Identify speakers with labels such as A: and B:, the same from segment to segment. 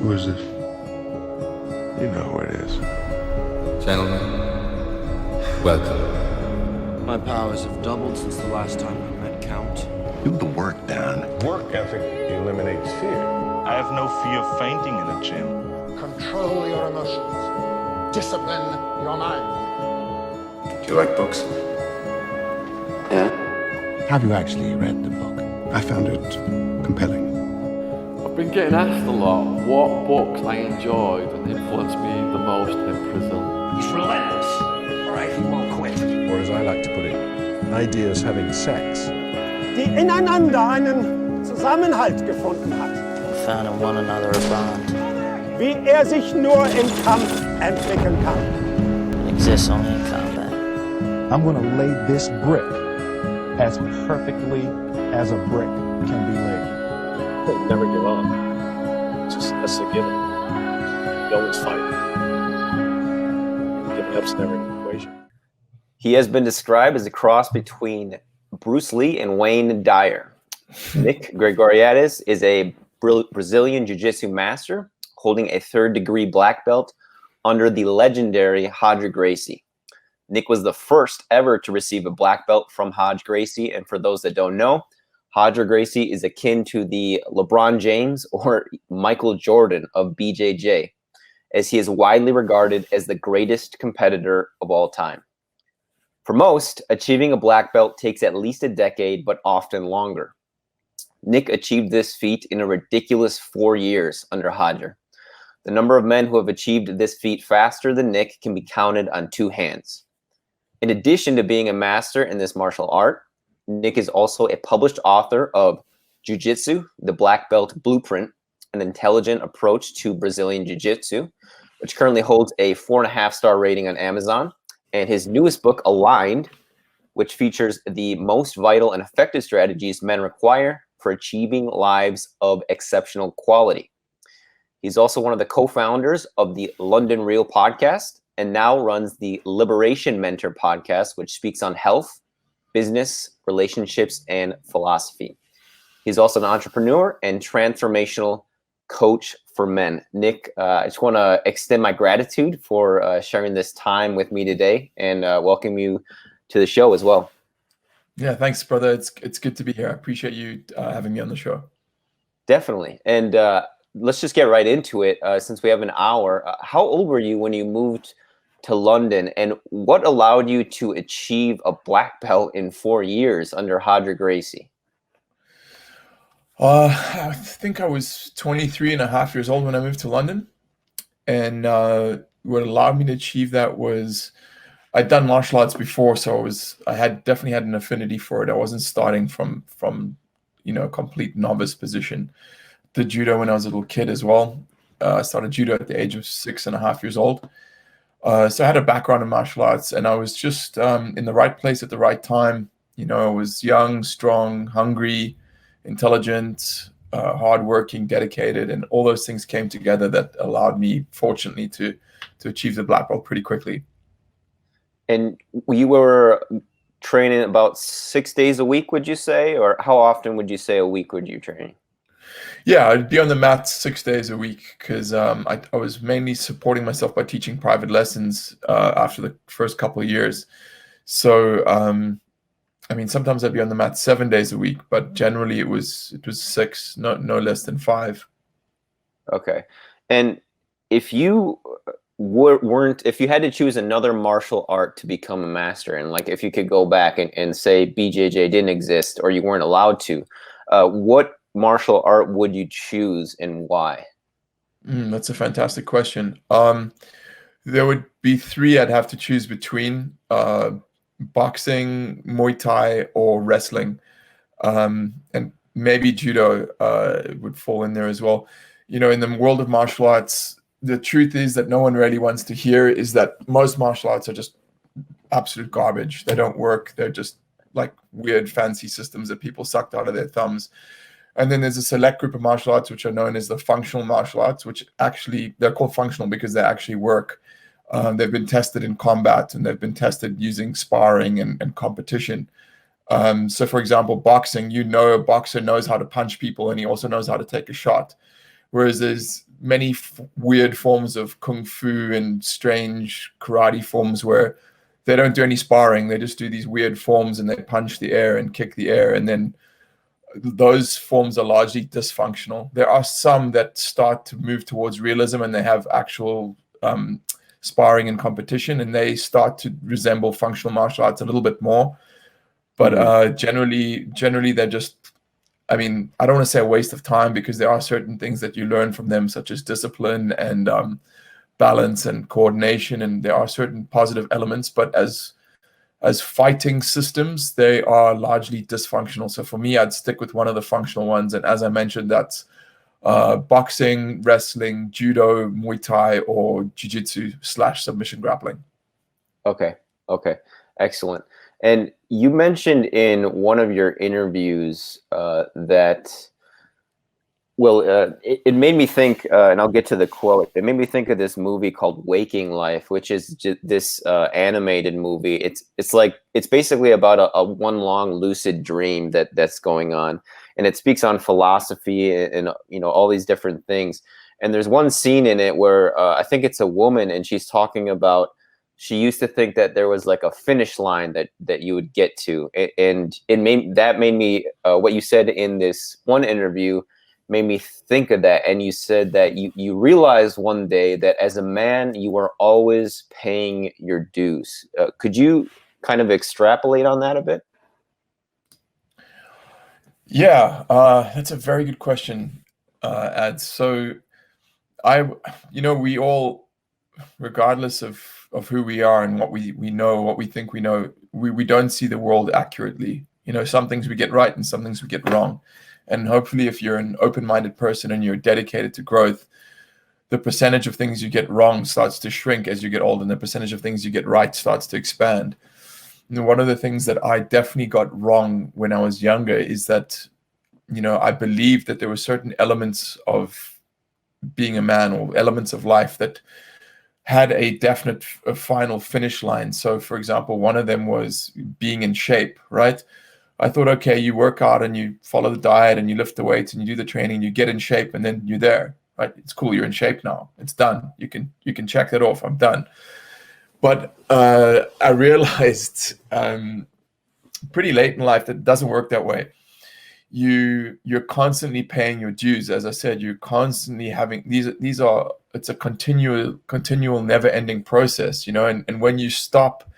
A: Who is this? You know who it is.
B: Gentlemen, welcome.
C: My powers have doubled since the last time we met Count.
A: Do the work, Dan.
D: Work ethic eliminates fear.
E: I have no fear of fainting in a gym.
F: Control your emotions. Discipline your mind.
B: Do you like books?
C: Yeah?
A: Have you actually read the book? I found it compelling.
G: I've been getting asked a lot what books I enjoyed and influenced me the most in prison.
F: He's relentless. All right, he won't quit.
D: Or as I like to put it, ideas having sex.
H: Die ineinander einen Zusammenhalt gefunden hat.
I: Found in one another a bond.
H: Wie sich nur im Kampf entwickeln kann.
I: Exists only in combat.
J: I'm going to lay this brick as perfectly as a brick can be laid.
K: Never give up. That's the given. You always fight. Giving up's never an equation.
L: He has been described as a cross between Bruce Lee and Wayne Dyer. Nic Gregoriades is a Brazilian Jiu-Jitsu master holding a third-degree black belt under the legendary Roger Gracie. Nic was the first ever to receive a black belt from Roger Gracie, and for those that don't know, Roger Gracie is akin to the LeBron James or Michael Jordan of BJJ, as he is widely regarded as the greatest competitor of all time. For most, achieving a black belt takes at least a decade, but often longer. Nic achieved this feat in a ridiculous 4 years under Roger. The number of men who have achieved this feat faster than Nic can be counted on two hands. In addition to being a master in this martial art, Nic is also a published author of Jujitsu, the Black Belt Blueprint, an intelligent approach to Brazilian Jiu-Jitsu, which currently holds a 4.5-star rating on Amazon, and his newest book, Aligned, which features the most vital and effective strategies men require for achieving lives of exceptional quality. He's also one of the co-founders of the London Real podcast and now runs the Liberation Mentor podcast, which speaks on health, business, relationships, and philosophy. He's also an entrepreneur and transformational coach for men. Nic, I just want to extend my gratitude for sharing this time with me today and welcome you to the show as well.
G: Yeah, thanks, brother. It's good to be here. I appreciate you having me on the show.
L: Definitely. And let's just get right into it since we have an hour. How old were you when you moved to London, and what allowed you to achieve a black belt in 4 years under Roger Gracie?
G: I think I was 23 and a half years old when I moved to London. And what allowed me to achieve that was I'd done martial arts before, so I had definitely had an affinity for it. I wasn't starting from a complete novice position. Did judo when I was a little kid as well. I started judo at the age of 6.5 years old. So I had a background in martial arts, and I was just in the right place at the right time. I was young, strong, hungry, intelligent, hardworking, dedicated, and all those things came together that allowed me, fortunately, to achieve the black belt pretty quickly.
L: And you were training about 6 days a week, would you say? Or how often would you say a week would you train?
G: Yeah, I'd be on the mat 6 days a week because I was mainly supporting myself by teaching private lessons after the first couple of years. So, sometimes I'd be on the mat 7 days a week, but generally it was 6, no less than 5.
L: Okay. And if you if you had to choose another martial art to become a master, and like if you could go back and say BJJ didn't exist or you weren't allowed to, what martial art would you choose and why?
G: That's a fantastic question. There would be 3 I'd have to choose between: boxing, Muay Thai, or wrestling, and maybe judo would fall in there as well. In the world of martial arts, the truth is that no one really wants to hear is that most martial arts are just absolute garbage. They don't work. They're just like weird fancy systems that people sucked out of their thumbs. And then there's a select group of martial arts which are known as the functional martial arts, which actually, they're called functional because they actually work. They've been tested in combat, and they've been tested using sparring and competition. So for example, boxing, a boxer knows how to punch people and he also knows how to take a shot. Whereas there's many weird forms of kung fu and strange karate forms where they don't do any sparring. They just do these weird forms and they punch the air and kick the air. And then those forms are largely dysfunctional. There are some that start to move towards realism and they have actual sparring and competition, and they start to resemble functional martial arts a little bit more. But generally they're just, I mean, I don't want to say a waste of time, because there are certain things that you learn from them, such as discipline and balance and coordination, and there are certain positive elements. But as fighting systems, they are largely dysfunctional. So for me, I'd stick with one of the functional ones. And as I mentioned, that's boxing, wrestling, judo, Muay Thai, or Jujitsu / submission grappling. Okay, excellent. And you mentioned in one of your interviews that, well, it made me think, and I'll get to the quote, it made me think of this movie called Waking Life, which is this animated movie. It's basically about a one long lucid dream that's going on. And it speaks on philosophy and all these different things. And there's one scene in it where I think it's a woman, and she's talking about, she used to think that there was like a finish line that you would get to. And it made me, what you said in this one interview made me think of that. And you said that you realized one day that as a man, you were always paying your dues. Could you kind of extrapolate on that a bit? Yeah, that's a very good question, Ad. So we all, regardless of who we are and what we know, what we think we know, we don't see the world accurately. Some things we get right and some things we get wrong. And hopefully, if you're an open-minded person and you're dedicated to growth, the percentage of things you get wrong starts to shrink as you get older, and the percentage of things you get right starts to expand. And one of the things that I definitely got wrong when I was younger is that, I believed that there were certain elements of being a man or elements of life that had a definite final finish line. So, for example, one of them was being in shape, right? I thought, okay, you work out and you follow the diet and you lift the weights and you do the training, you get in shape, and then you're there, right? It's cool, you're in shape now. It's done. You can check that off. I'm done. But I realized pretty late in life that it doesn't work that way. You're constantly paying your dues. As I said, you're constantly having it's a continual never-ending process, and when you stop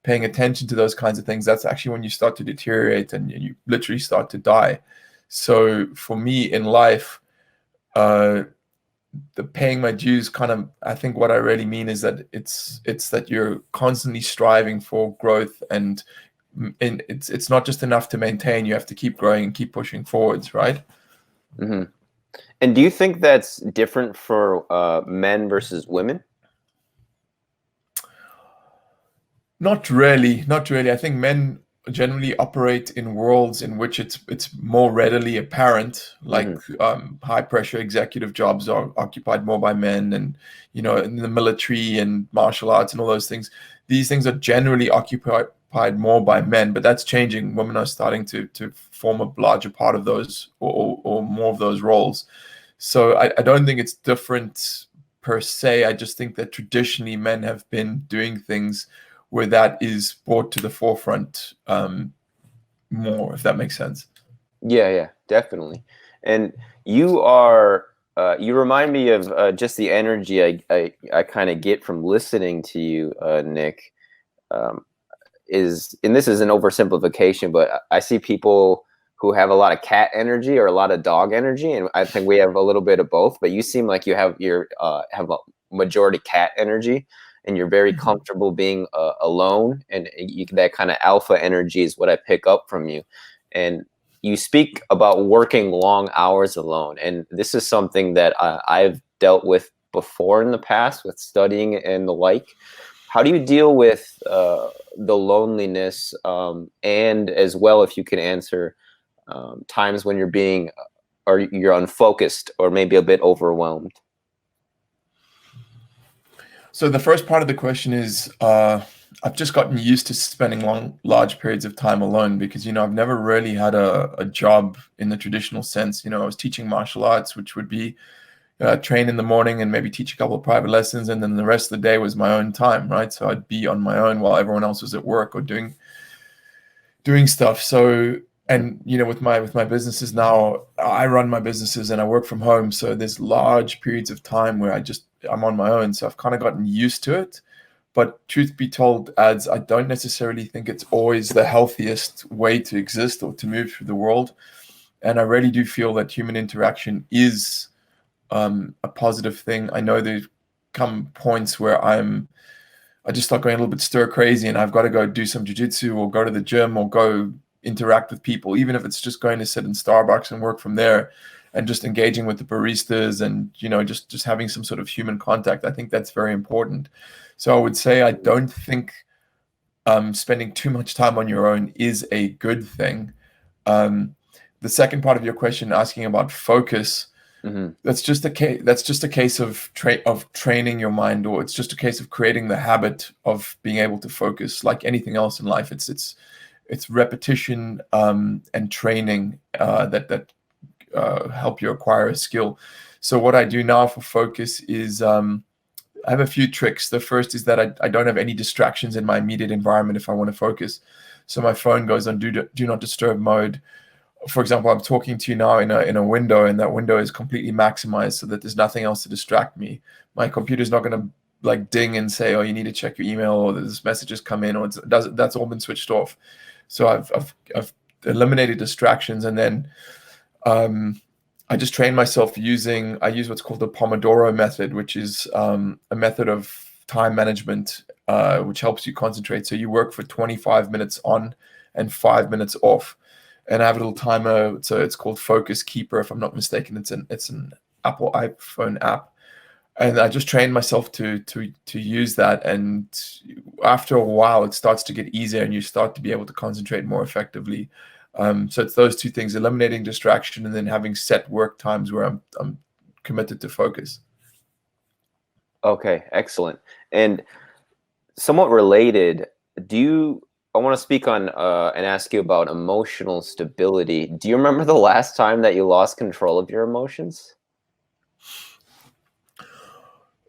G: paying attention to those kinds of things, that's actually when you start to deteriorate and you literally start to die. So for me in life, the paying my dues I think what I really mean is that it's that you're constantly striving for growth, and it's not just enough to maintain. You have to keep growing and keep pushing forwards, right?
L: Mm-hmm. And do you think that's different for men versus women?
G: Not really. I think men generally operate in worlds in which it's more readily apparent, like high pressure executive jobs are occupied more by men, and in the military and martial arts and all those things, these things are generally occupied more by men. But that's changing. Women are starting to form a larger part of those or more of those roles. So I don't think it's different per se. I just think that traditionally men have been doing things where that is brought to the forefront more, if that makes sense. Yeah, definitely. And you are, you remind me of just the energy I kind of get from listening to you, Nic. And this is an oversimplification, but I see people who have a lot of cat energy or a lot of dog energy, and I think we have a little bit of both. But you seem like you have have a majority cat energy, and you're very comfortable being alone, and that kind of alpha energy is what I pick up from you. And you speak about working long hours alone, and this is something that I've dealt with before in the past with studying and the like. How do you deal with the loneliness, and as well, if you can answer times when you're unfocused or maybe a bit overwhelmed? So the first part of the question is I've just gotten used to spending large periods of time alone because, I've never really had a job in the traditional sense. I was teaching martial arts, which would be train in the morning and maybe teach a couple of private lessons, and then the rest of the day was my own time, right? So I'd be on my own while everyone else was at work or doing stuff. So, and with my businesses now, I run my businesses and I work from home. So there's large periods of time where I'm on my own. So I've kind of gotten used to it. But truth be told, Ads, I don't necessarily think it's always the healthiest way to exist or to move through the world. And I really do feel that human interaction is a positive thing. I know there come points where I just start going a little bit stir crazy and I've got to go do some jujitsu or go to the gym or go interact with people, even if it's just going to sit in Starbucks and work from there and just engaging with the baristas and, just having some sort of human contact. I think that's very important. So I would say I don't think spending too much time on your own is a good thing. The second part of your question, asking about focus, that's just a case of training your mind, or it's just a case of creating the habit of being able to focus. Like anything else in life, it's repetition and training that help you acquire a skill. So what I do now for focus is I have a few tricks. The first is that I don't have any distractions in my immediate environment if I want to focus. So my phone goes on do not disturb mode. For example, I'm talking to you now in a window, and that window is completely maximized so that there's nothing else to distract me. My computer's not going to like ding and say, "Oh, you need to check your email," or "This message has come in," or that's all been switched off. So I've eliminated distractions, and then I just train myself I use what's called the Pomodoro Method, which is a method of time management, which helps you concentrate. So you work for 25 minutes on and 5 minutes off. And I have a little timer, so it's called Focus Keeper, if I'm not mistaken. It's an Apple iPhone app, and I just trained myself to use that. And after a while, it starts to get easier, and you start to be able to concentrate more effectively. So it's those two things: eliminating distraction, and then having set work times where I'm committed to focus.
L: Okay, excellent. And somewhat related, I want to speak on and ask you about emotional stability. Do you remember the last time that you lost control of your emotions?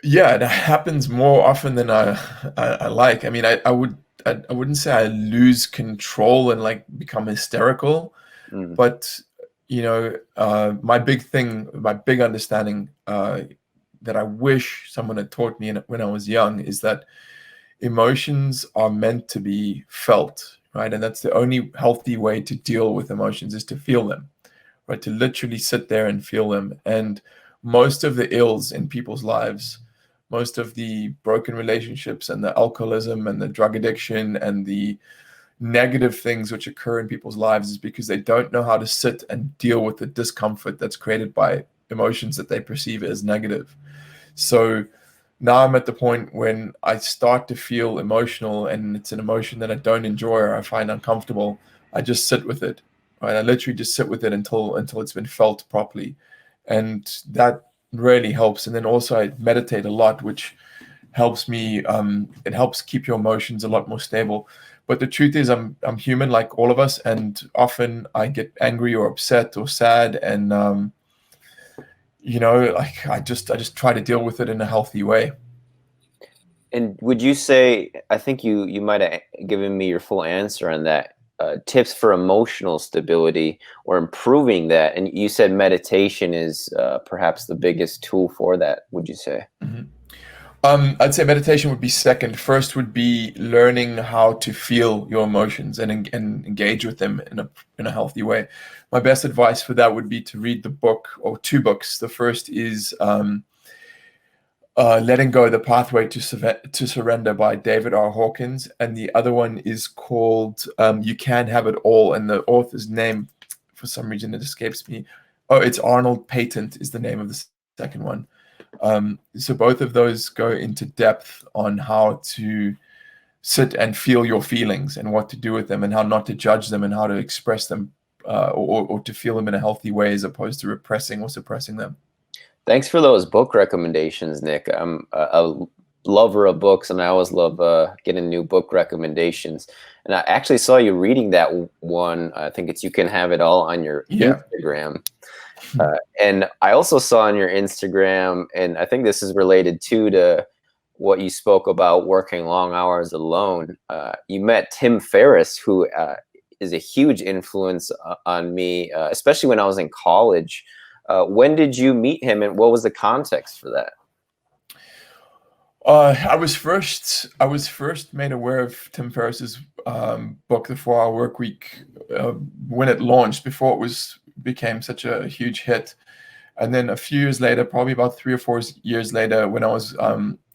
G: Yeah, it happens more often than I like. I mean, I wouldn't say I lose control and like become hysterical, but my big understanding that I wish someone had taught me when I was young is that emotions are meant to be felt, right? And that's the only healthy way to deal with emotions, is to feel them, right? To literally sit there and feel them. And most of the ills in people's lives, most of the broken relationships and the alcoholism and the drug addiction and the negative things which occur in people's lives is because they don't know how to sit and deal with the discomfort that's created by emotions that they perceive as negative. So now I'm at the point when I start to feel emotional and it's an emotion that I don't enjoy or I find uncomfortable, I just sit with it, right? I literally just sit with it until it's been felt properly. And that really helps. And then also I meditate a lot, which helps me. It helps keep your emotions a lot more stable. But the truth is I'm human like all of us. And often I get angry or upset or sad. And, like I just try to deal with it in a healthy way.
L: And would you say, I think you might have given me your full answer on that, tips for emotional stability or improving that? And you said meditation is perhaps the biggest tool for that, would you say?
G: I'd say meditation would be second. First would be learning how to feel your emotions and engage with them in a healthy way. My best advice for that would be to read the book, or two books. The first is Letting Go, The Pathway to Surrender by David R. Hawkins. And the other one is called You Can Have It All. And the author's name, for some reason, it escapes me. Oh, it's Arnold Patent is the name of the second one. So both of those go into depth on how to sit and feel your feelings and what to do with them and how not to judge them and how to express them or to feel them in a healthy way as opposed to repressing or suppressing them.
L: Thanks for those book recommendations, Nick. lover of books, and I always love getting new book recommendations. And I actually saw you reading that one. I think it's You Can Have It All on your Instagram. And I also saw on your Instagram, and I think this is related too to what you spoke about working long hours alone. You met Tim Ferriss, who is a huge influence on me, especially when I was in college. When did you meet him, and what was the context for that?
G: I was first made aware of Tim Ferriss's book, The 4 Hour Work Week, when it launched, before it became such a huge hit. And then a few years later, probably about 3 or 4 years later, when I was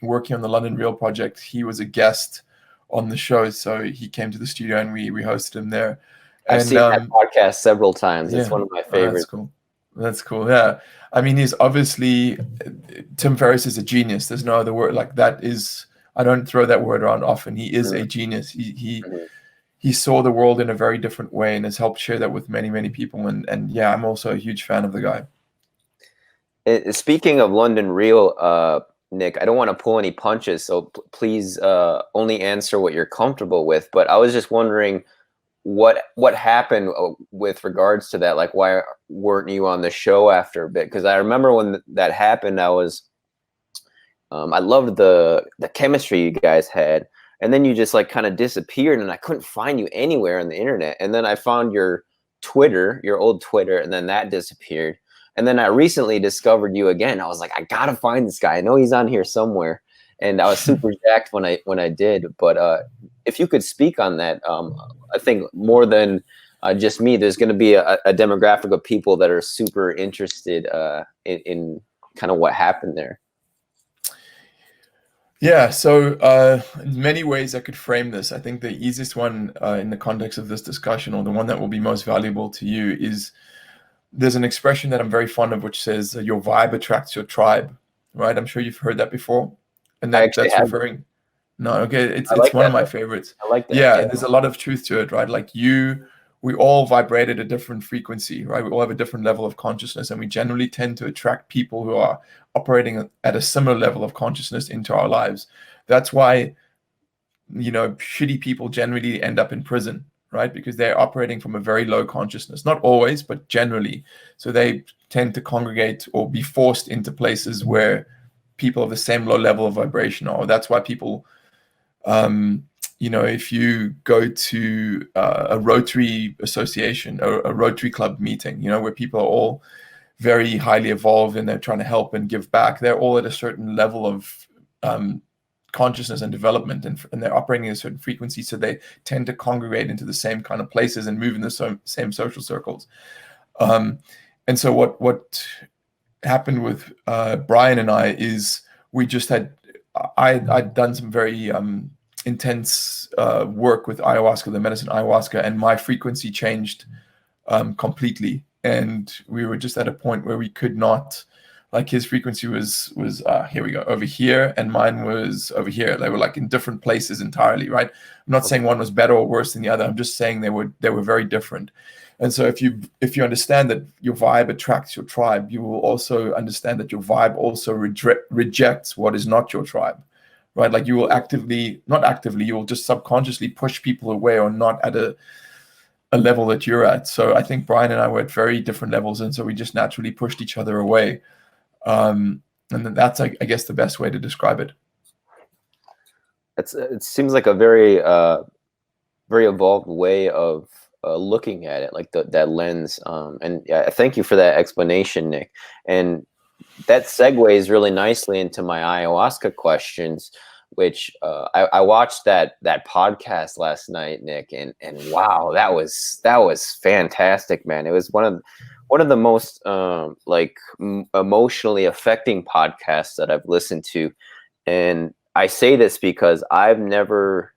G: working on the London Real project, he was a guest on the show. So he came to the studio and we hosted him there.
L: I've seen that podcast several times. It's one of my favorites.
G: That's cool. Yeah. I mean, he's obviously, Tim Ferriss is a genius. There's no other word. Like, that is, I don't throw that word around often. He is a genius. He saw the world in a very different way and has helped share that with many, many people. And yeah, I'm also a huge fan of the guy.
L: Speaking of London Real, Nic, I don't want to pull any punches, so please only answer what you're comfortable with. But I was just wondering what happened with regards to that. Like, why weren't you on the show after a bit? Because I remember when that happened, I loved the chemistry you guys had, and then you just like kind of disappeared, and I couldn't find you anywhere on the internet. And then I found your Twitter, your old Twitter, and then that disappeared. And then I recently discovered you again. I was like, I gotta find this guy. I know he's on here somewhere. And I was super jacked when I did. But if you could speak on that, I think more than just me, there's going to be a demographic of people that are super interested in kind of what happened there.
G: Yeah, so in many ways I could frame this. I think the easiest one in the context of this discussion, or the one that will be most valuable to you, is there's an expression that I'm very fond of, which says your vibe attracts your tribe, right? I'm sure you've heard that before. And that's referring. No, okay, it's one of my favorites.
L: I like that.
G: Yeah, there's a lot of truth to it, right? Like we all vibrate at a different frequency, right? We all have a different level of consciousness, and we generally tend to attract people who are operating at a similar level of consciousness into our lives. That's why, shitty people generally end up in prison, right? Because they're operating from a very low consciousness. Not always, but generally. So they tend to congregate or be forced into places where people of the same low level of vibration are. That's why people, if you go to a Rotary association or a Rotary Club meeting, where people are all very highly evolved and they're trying to help and give back, they're all at a certain level of consciousness and development, and they're operating at a certain frequency, so they tend to congregate into the same kind of places and move in the same social circles. And so what happened with Brian and I is we just I'd done some very intense work with ayahuasca, the medicine ayahuasca, and my frequency changed completely. And we were just at a point where we could not, like, his frequency was here we go, over here, and mine was over here. They were like in different places entirely, right? I'm not saying one was better or worse than the other. I'm just saying they were very different. And so if you understand that your vibe attracts your tribe, you will also understand that your vibe also rejects what is not your tribe, right? Like, you will you will just subconsciously push people away or not at a level that you're at. So I think Brian and I were at very different levels, and so we just naturally pushed each other away. And that's, I guess, the best way to describe it.
L: It seems like a very very evolved way of looking at it, like that lens. And thank you for that explanation, Nic. And that segues really nicely into my ayahuasca questions, which I watched that podcast last night, Nic, and wow, that was fantastic, man. It was one of the most emotionally affecting podcasts that I've listened to. And I say this because I've never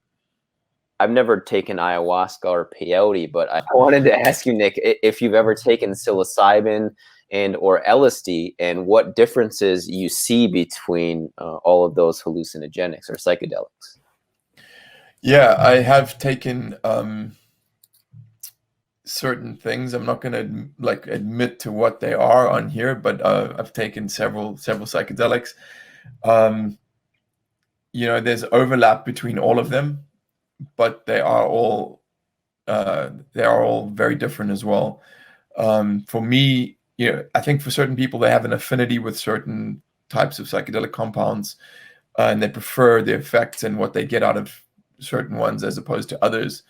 L: taken ayahuasca or peyote, but I wanted to ask you, Nic, if you've ever taken psilocybin and or LSD, and what differences you see between all of those hallucinogenics or psychedelics.
G: Yeah, I have taken certain things. I'm not going to admit to what they are on here, but I've taken several psychedelics. there's overlap between all of them, but they are all very different as well. For me, I think for certain people, they have an affinity with certain types of psychedelic compounds, and they prefer the effects and what they get out of certain ones as opposed to others.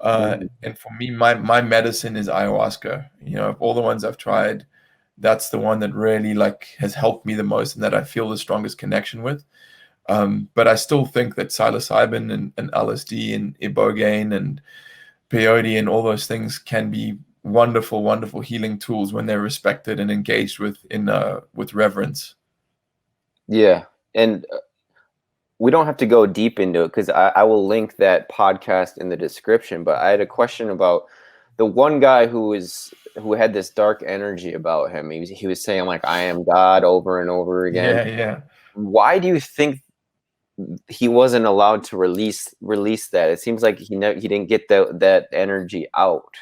G: And for me, my medicine is ayahuasca. Of all the ones I've tried, that's the one that really has helped me the most and that I feel the strongest connection with. But I still think that psilocybin and LSD and ibogaine and peyote and all those things can be wonderful, wonderful healing tools when they're respected and engaged with reverence.
L: Yeah, and we don't have to go deep into it because I will link that podcast in the description. But I had a question about the one guy who had this dark energy about him. He was saying like, "I am God" over and over again.
G: Yeah.
L: Why do you think he wasn't allowed to release that? It seems like he didn't get that energy out.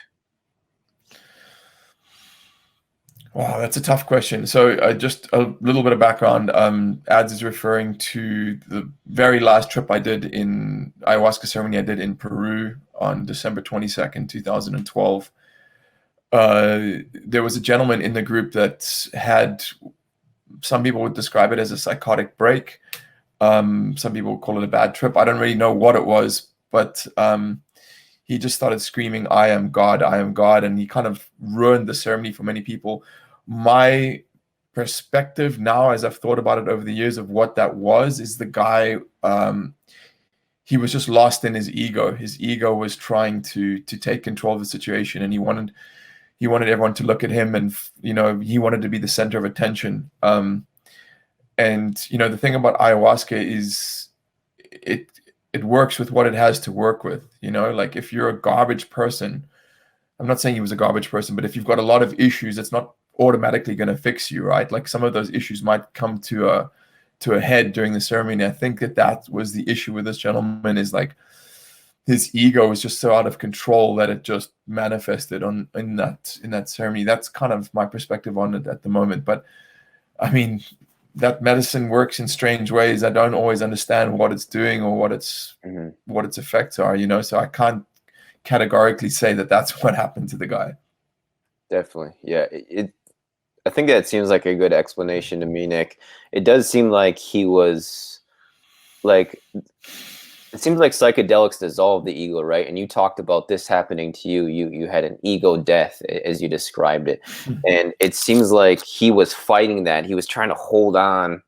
G: Wow, that's a tough question. So just a little bit of background. Ads is referring to the very last trip I did in ayahuasca ceremony I did in Peru on December 22nd, 2012. There was a gentleman in the group that had, some people would describe it as a psychotic break. Some people call it a bad trip. I don't really know what it was, but he just started screaming, "I am God, I am God," and he kind of ruined the ceremony for many people. My perspective now, as I've thought about it over the years, of what that was, is the guy, he was just lost in his ego. His ego was trying to take control of the situation, and he wanted everyone to look at him, and he wanted to be the center of attention. And the thing about ayahuasca is it works with what it has to work with. Like if you're a garbage person, I'm not saying he was a garbage person, but if you've got a lot of issues, it's not automatically going to fix you, right? Like some of those issues might come to a head during the ceremony. And I think that was the issue with this gentleman, is like his ego was just so out of control that it just manifested in that ceremony. That's kind of my perspective on it at the moment. But I mean, that medicine works in strange ways. I don't always understand what it's doing or what its effects are, so I can't categorically say that that's what happened to the guy.
L: Definitely. Yeah. I think that seems like a good explanation to me, Nic. It does seem like he was like, it seems like psychedelics dissolve the ego, right? And you talked about this happening to you. You had an ego death, as you described it. And it seems like he was fighting that. He was trying to hold on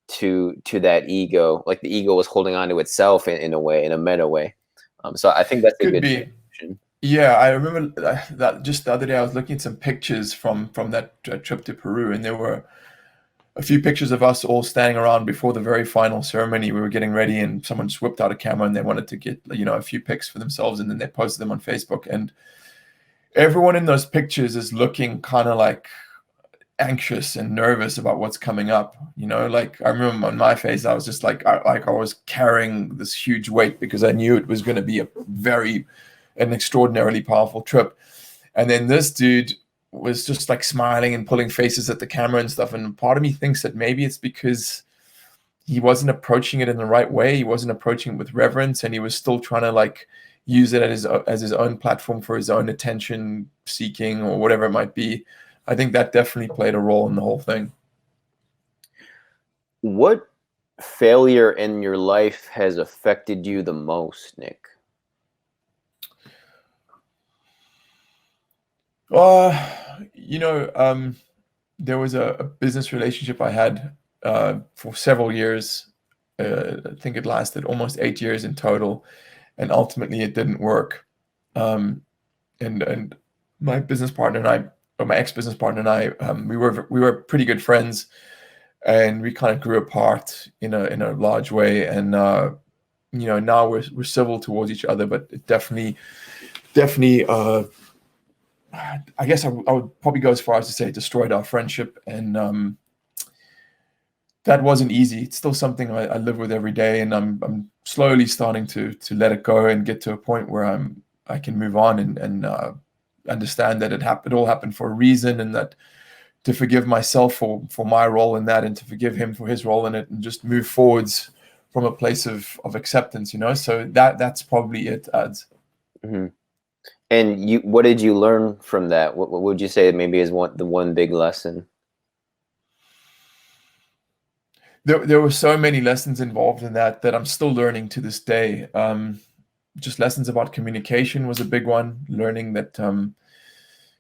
L: to that ego, like the ego was holding on to itself in a way, in a meta way. So I think that's a good description.
G: Yeah, I remember that just the other day I was looking at some pictures from that trip to Peru, and there were a few pictures of us all standing around before the very final ceremony. We were getting ready, and someone just whipped out a camera, and they wanted to get a few pics for themselves, and then they posted them on Facebook. And everyone in those pictures is looking kind of like anxious and nervous about what's coming up. Like I remember on my face, I was just like I was carrying this huge weight because I knew it was going to be an extraordinarily powerful trip. And then this dude was just like smiling and pulling faces at the camera and stuff. And part of me thinks that maybe it's because he wasn't approaching it in the right way. He wasn't approaching it with reverence, and he was still trying to like use it as his own platform for his own attention seeking or whatever it might be. I think that definitely played a role in the whole thing.
L: What failure in your life has affected you the most, Nic?
G: There was a business relationship I had for several years. I think it lasted almost 8 years in total, and ultimately it didn't work. And my business partner and I, or my ex-business partner and I, we were pretty good friends, and we kind of grew apart in a large way. And now we're civil towards each other, but it definitely. I guess I would probably go as far as to say it destroyed our friendship, and that wasn't easy. It's still something I live with every day, and I'm slowly starting to let it go and get to a point where I can move on and understand that it all happened for a reason, and that to forgive myself for my role in that, and to forgive him for his role in it, and just move forwards from a place of acceptance, you know. So that's probably it, Ads.
L: Mm-hmm. And what did you learn from that? What would you say maybe is the one big lesson?
G: There were so many lessons involved in that I'm still learning to this day. Just lessons about communication was a big one. Learning that,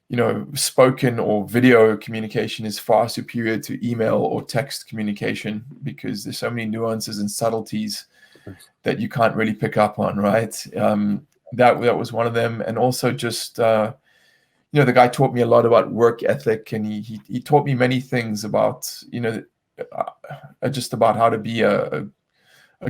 G: you know, spoken or video communication is far superior to email or text communication, because there's so many nuances and subtleties that you can't really pick up on, right? That was one of them. And also just, you know, the guy taught me a lot about work ethic, and he taught me many things about, you know, just about how to be a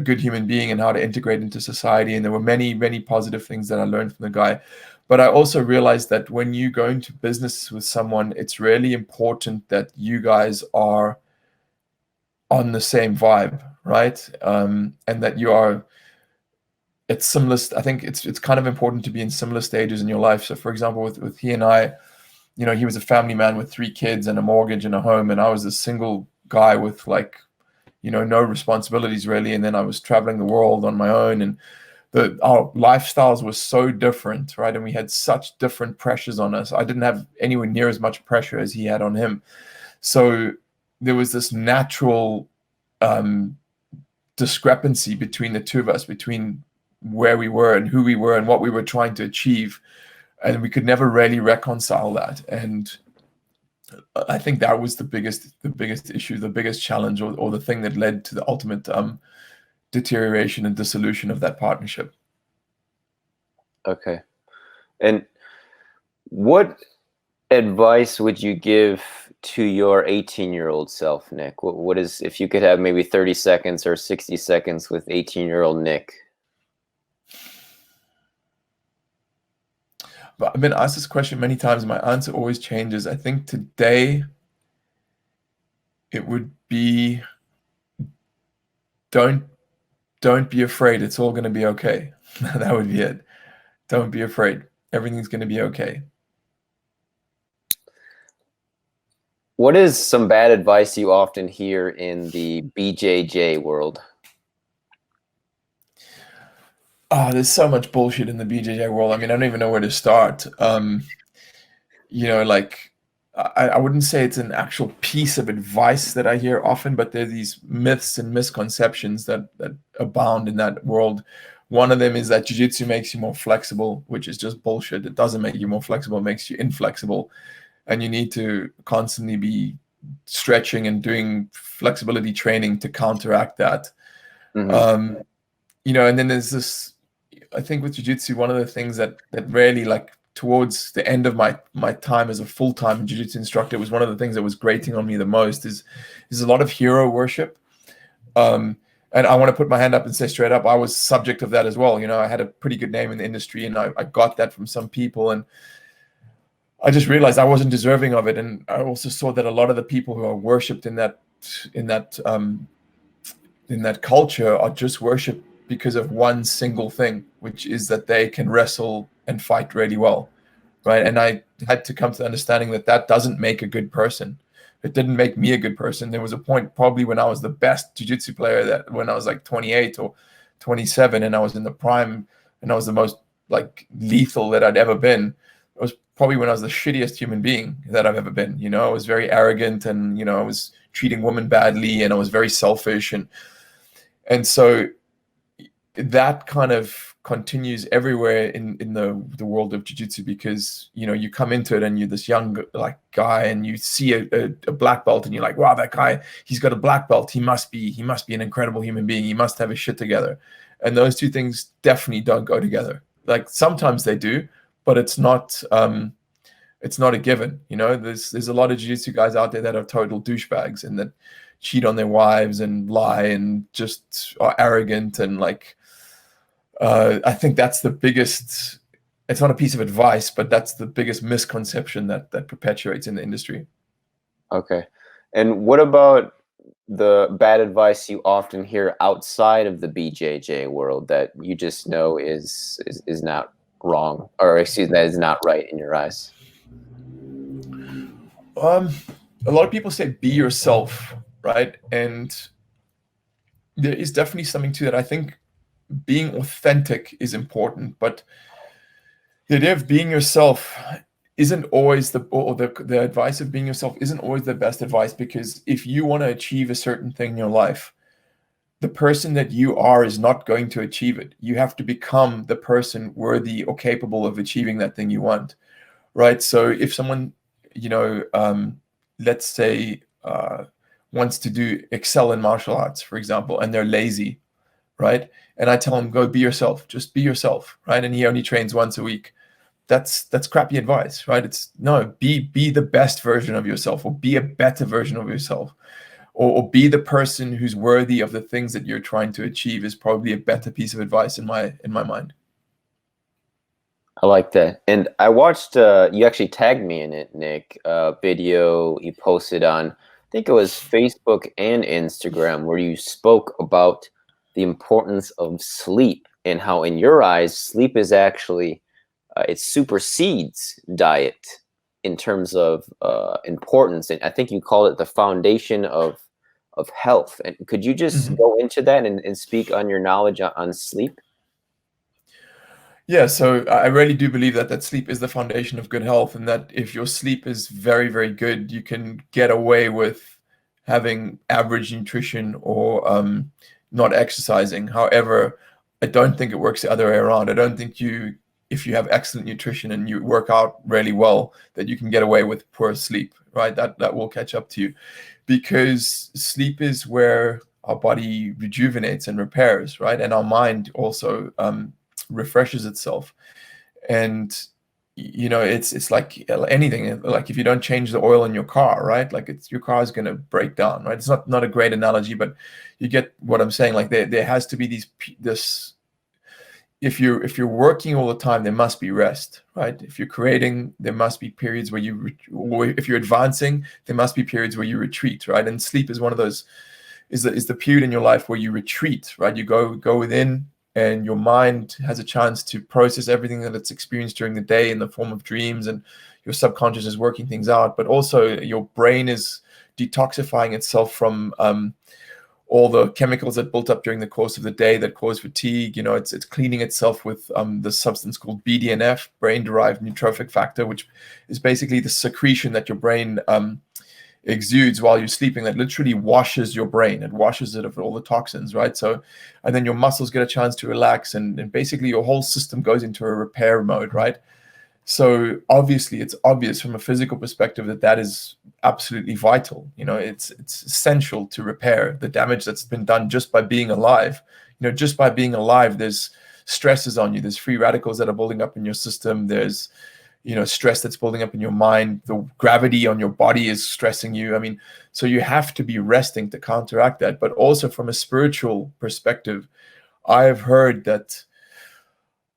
G: good human being and how to integrate into society. And there were many, many positive things that I learned from the guy. But I also realized that when you go into business with someone, it's really important that you guys are on the same vibe, right? And that you are at similar. I think it's kind of important to be in similar stages in your life. So, for example, with he and I, you know, he was a family man with 3 kids and a mortgage and a home, and I was a single guy with, like, you know, no responsibilities really. And then I was traveling the world on my own, and our lifestyles were so different, right? And we had such different pressures on us. I didn't have anywhere near as much pressure as he had on him. So there was this natural discrepancy between the two of us, between where we were and who we were and what we were trying to achieve. And we could never really reconcile that. And I think that was the biggest issue, the biggest challenge, or the thing that led to the ultimate deterioration and dissolution of that partnership.
L: Okay. And what advice would you give to your 18-year-old self, Nic? What is, if you could have maybe 30 seconds or 60 seconds with 18-year-old Nic?
G: But I've been asked this question many times, and my answer always changes. I think today it would be, don't be afraid. It's all going to be okay. That would be it. Don't be afraid. Everything's going to be okay.
L: What is some bad advice you often hear in the BJJ world?
G: Oh, there's so much bullshit in the BJJ world. I mean, I don't even know where to start. You know, like, I wouldn't say it's an actual piece of advice that I hear often, but there are these myths and misconceptions that abound in that world. One of them is that Jujitsu makes you more flexible, which is just bullshit. It doesn't make you more flexible, it makes you inflexible. And you need to constantly be stretching and doing flexibility training to counteract that. Mm-hmm. You know, and then there's this, I think with Jiu-Jitsu, one of the things that really, like, towards the end of my time as a full-time Jiu-Jitsu instructor, was one of the things that was grating on me the most is a lot of hero worship. And I want to put my hand up and say straight up, I was subject of that as well. You know, I had a pretty good name in the industry, and I got that from some people, and I just realized I wasn't deserving of it. And I also saw that a lot of the people who are worshipped in that culture are just worshipped because of one single thing, which is that they can wrestle and fight really well, right? And I had to come to the understanding that doesn't make a good person. It didn't make me a good person. There was a point probably when I was the best jiu-jitsu player, that when I was like 28 or 27 and I was in the prime and I was the most, like, lethal that I'd ever been, it was probably when I was the shittiest human being that I've ever been. You know, I was very arrogant, and, you know, I was treating women badly, and I was very selfish. And so that kind of continues everywhere in the world of jiu-jitsu, because, you know, you come into it and you're this young, like, guy, and you see a black belt, and you're like, wow, that guy, he's got a black belt, he must be an incredible human being, he must have his shit together. And those two things definitely don't go together. Like, sometimes they do, but it's not a given. You know, there's a lot of jiu-jitsu guys out there that are total douchebags, and that cheat on their wives and lie and just are arrogant, and, like, I think that's the biggest, it's not a piece of advice, but that's the biggest misconception that perpetuates in the industry. Okay. And what about the bad advice you often hear outside of the BJJ world that you just know is not wrong, or excuse me, that is not right in your eyes? A lot of people say be yourself, right? And there is definitely something to that. I think being authentic is important, but the idea of being yourself isn't always the advice of being yourself isn't always the best advice, because if you want to achieve a certain thing in your life, the person that you are is not going to achieve it. You have to become the person worthy or capable of achieving that thing you want, right? So if someone, let's say, wants to excel in martial arts, for example, and they're lazy, right? And I tell them, go be yourself, just be yourself, right? And he only trains once a week. That's crappy advice, right? It's no, be the best version of yourself, or be a better version of yourself, or be the person who's worthy of the things that you're trying to achieve is probably a better piece of advice in my mind.
L: I like that. And I watched, you actually tagged me in it, Nic, a video you posted on, I think it was Facebook and Instagram, where you spoke about the importance of sleep and how in your eyes, sleep is actually, it supersedes diet in terms of importance. And I think you call it the foundation of health. And could you just go into that and speak on your knowledge on sleep?
G: Yeah, so I really do believe that sleep is the foundation of good health, and that if your sleep is very, very good, you can get away with having average nutrition or not exercising. However, I don't think it works the other way around. I don't think if you have excellent nutrition and you work out really well, that you can get away with poor sleep, right? That will catch up to you, because sleep is where our body rejuvenates and repairs, right? And our mind also refreshes itself. And it's like anything, like if you don't change the oil in your car, right, like your car is going to break down, right? It's not a great analogy, but you get what I'm saying. Like there has to be this if you're working all the time, there must be rest, right? If you're creating, there must be periods where if you're advancing, there must be periods where you retreat, right? And sleep is one of those, is the period in your life where you retreat, right? You go within, and your mind has a chance to process everything that it's experienced during the day in the form of dreams, and your subconscious is working things out, but also your brain is detoxifying itself from all the chemicals that built up during the course of the day that cause fatigue. It's cleaning itself with the substance called BDNF, brain-derived neurotrophic factor, which is basically the secretion that your brain exudes while you're sleeping, that literally washes your brain. It washes it of all the toxins, right? So, and then your muscles get a chance to relax, and basically your whole system goes into a repair mode, right? So obviously it's obvious from a physical perspective that is absolutely vital. It's essential to repair the damage that's been done just by being alive. Just by being alive, there's stresses on you. There's free radicals that are building up in your system. There's stress that's building up in your mind. The gravity on your body is stressing you. I mean, so you have to be resting to counteract that. But also from a spiritual perspective, I have heard that,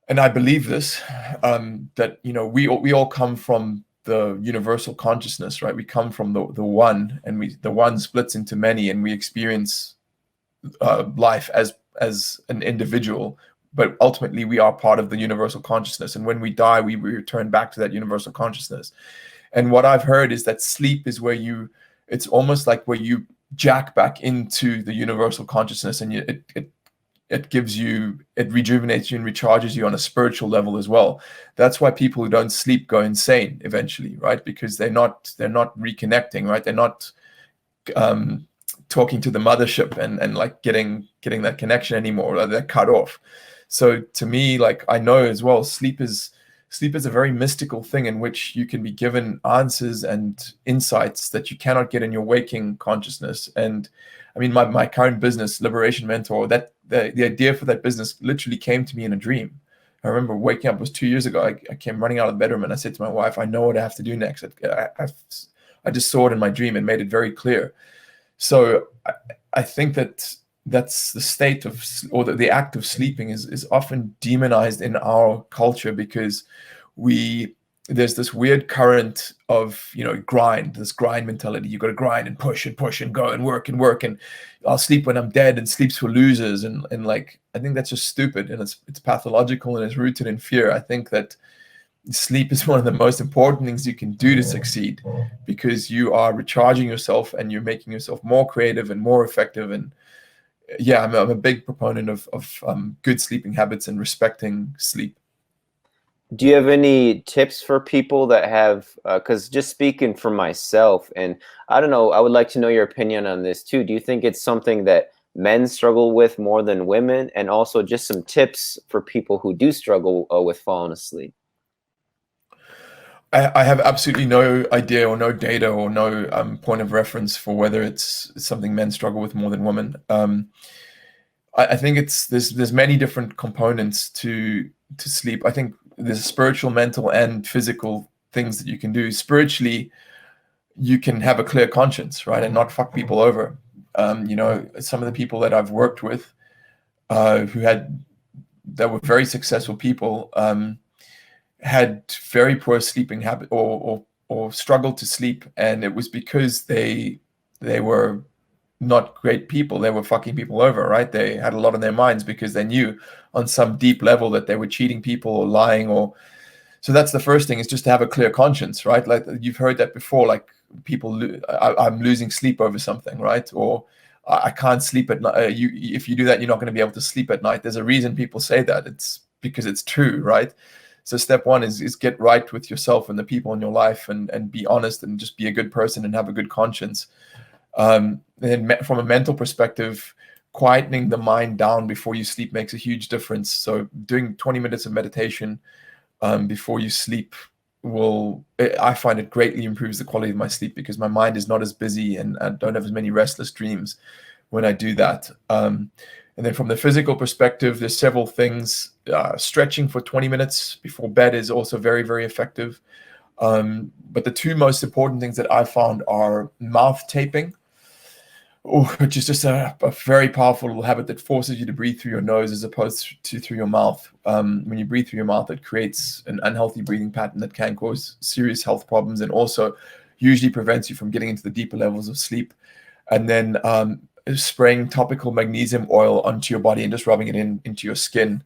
G: and I believe this, that we all come from the universal consciousness, right? We come from the one, and the one splits into many, and we experience life as an individual. But ultimately, we are part of the universal consciousness, and when we die, we return back to that universal consciousness. And what I've heard is that sleep is where it's almost like where you jack back into the universal consciousness, and it gives you, it rejuvenates you and recharges you on a spiritual level as well. That's why people who don't sleep go insane eventually, right? Because they're not reconnecting, right? They're not talking to the mothership and like getting that connection anymore. They're cut off. So to me, like, I know as well, sleep is a very mystical thing in which you can be given answers and insights that you cannot get in your waking consciousness. And I mean, my current business, Liberation Mentor, that the idea for that business literally came to me in a dream. I remember waking up, it was 2 years ago. I came running out of the bedroom and I said to my wife, I know what I have to do next. I just saw it in my dream and made it very clear. So I think that's the state of, or the act of sleeping is often demonized in our culture, because there's this weird current of, this grind mentality. You got to grind and push and go and work, and I'll sleep when I'm dead, and sleep's for losers. And like, I think that's just stupid, and it's pathological, and it's rooted in fear. I think that sleep is one of the most important things you can do to succeed, because you are recharging yourself and you're making yourself more creative and more effective. And yeah, I'm a big proponent of good sleeping habits and respecting sleep.
L: Do you have any tips for people that have, because just speaking for myself, and I don't know, I would like to know your opinion on this too. Do you think it's something that men struggle with more than women? And also just some tips for people who do struggle with falling asleep.
G: I have absolutely no idea or no data or no point of reference for whether it's something men struggle with more than women. I think there's many different components to sleep. I think there's spiritual, mental, and physical things that you can do. Spiritually, you can have a clear conscience, right, and not fuck people over. You know, some of the people that I've worked with that were very successful people had very poor sleeping habit or struggled to sleep, and it was because they were not great people. They were fucking people over, right? They had a lot on their minds because they knew on some deep level that they were cheating people or lying. So that's the first thing, is just to have a clear conscience, right? Like you've heard that before, like people, I'm losing sleep over something, right? Or I can't sleep at night. If you do that, you're not going to be able to sleep at night. There's a reason people say that. It's because it's true, right? So step one is get right with yourself and the people in your life, and be honest and just be a good person and have a good conscience. And from a mental perspective, quietening the mind down before you sleep makes a huge difference. So doing 20 minutes of meditation before you sleep I find it greatly improves the quality of my sleep, because my mind is not as busy and I don't have as many restless dreams when I do that. And then from the physical perspective, there's several things. Stretching for 20 minutes before bed is also very, very effective. But the two most important things that I found are mouth taping, which is just a very powerful little habit that forces you to breathe through your nose as opposed to through your mouth. When you breathe through your mouth, it creates an unhealthy breathing pattern that can cause serious health problems, and also usually prevents you from getting into the deeper levels of sleep. And then spraying topical magnesium oil onto your body and just rubbing it into your skin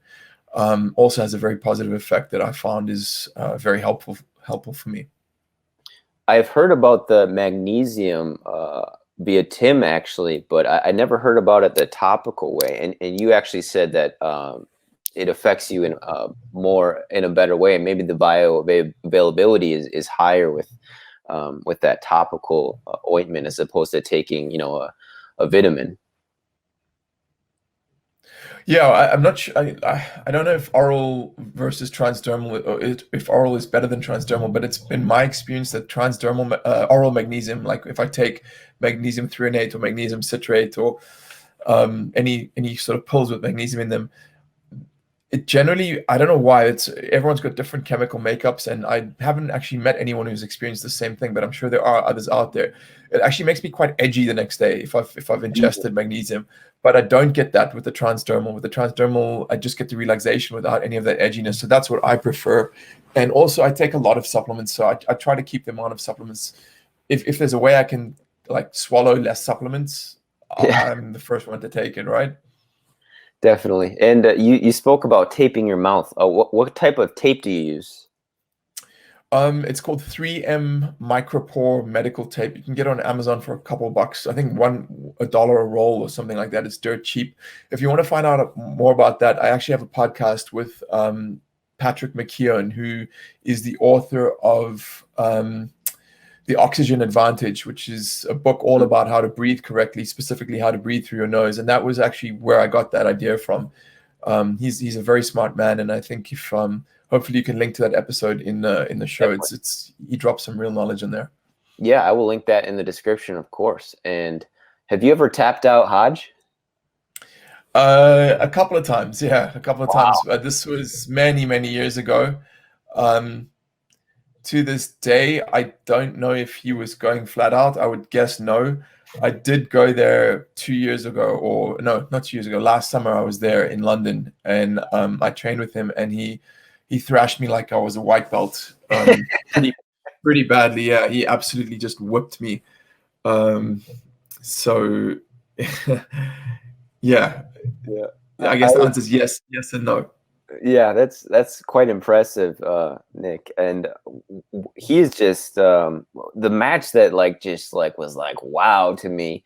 G: also has a very positive effect that I found is very helpful for me.
L: I've heard about the magnesium via Tim, actually, but I never heard about it the topical way. And you actually said that it affects you in a better way. Maybe the bioavailability is higher with that topical ointment as opposed to taking, a vitamin.
G: Yeah, I'm not sure. I don't know if oral versus transdermal, or if oral is better than transdermal, but it's been my experience that transdermal oral magnesium, like if I take magnesium threonate or magnesium citrate or any sort of pills with magnesium in them, it generally, I don't know why, everyone's got different chemical makeups, and I haven't actually met anyone who's experienced the same thing, but I'm sure there are others out there. It actually makes me quite edgy the next day if I've ingested magnesium, but I don't get that with the transdermal. With the transdermal, I just get the relaxation without any of that edginess. So that's what I prefer. And also I take a lot of supplements, so I try to keep the amount of supplements. If there's a way I can like swallow less supplements, I'm the first one to take it, right?
L: Definitely. And you spoke about taping your mouth. What type of tape do you use?
G: It's called 3M Micropore Medical Tape. You can get it on Amazon for a couple of bucks. I think $1 a roll or something like that. It's dirt cheap. If you want to find out more about that, I actually have a podcast with Patrick McKeown, who is the author of The Oxygen Advantage, which is a book all about how to breathe correctly, specifically how to breathe through your nose. And that was actually where I got that idea from. He's a very smart man, and I think if hopefully you can link to that episode in the show.
L: Definitely.
G: He drops some real knowledge in there.
L: Yeah, I will link that in the description, of course. And have you ever tapped out Hodge?
G: A couple of times, yeah, a couple of times. This was many, many years ago. To this day, I don't know if he was going flat out. I would guess no. I did go there 2 years ago, or no, not 2 years ago. Last summer, I was there in London, and I trained with him, and he thrashed me like I was a white belt, pretty badly. Yeah, he absolutely just whipped me. So, yeah. I guess the answer is yes, and no.
L: Yeah, that's quite impressive, Nick. And he is just the match that was like wow to me.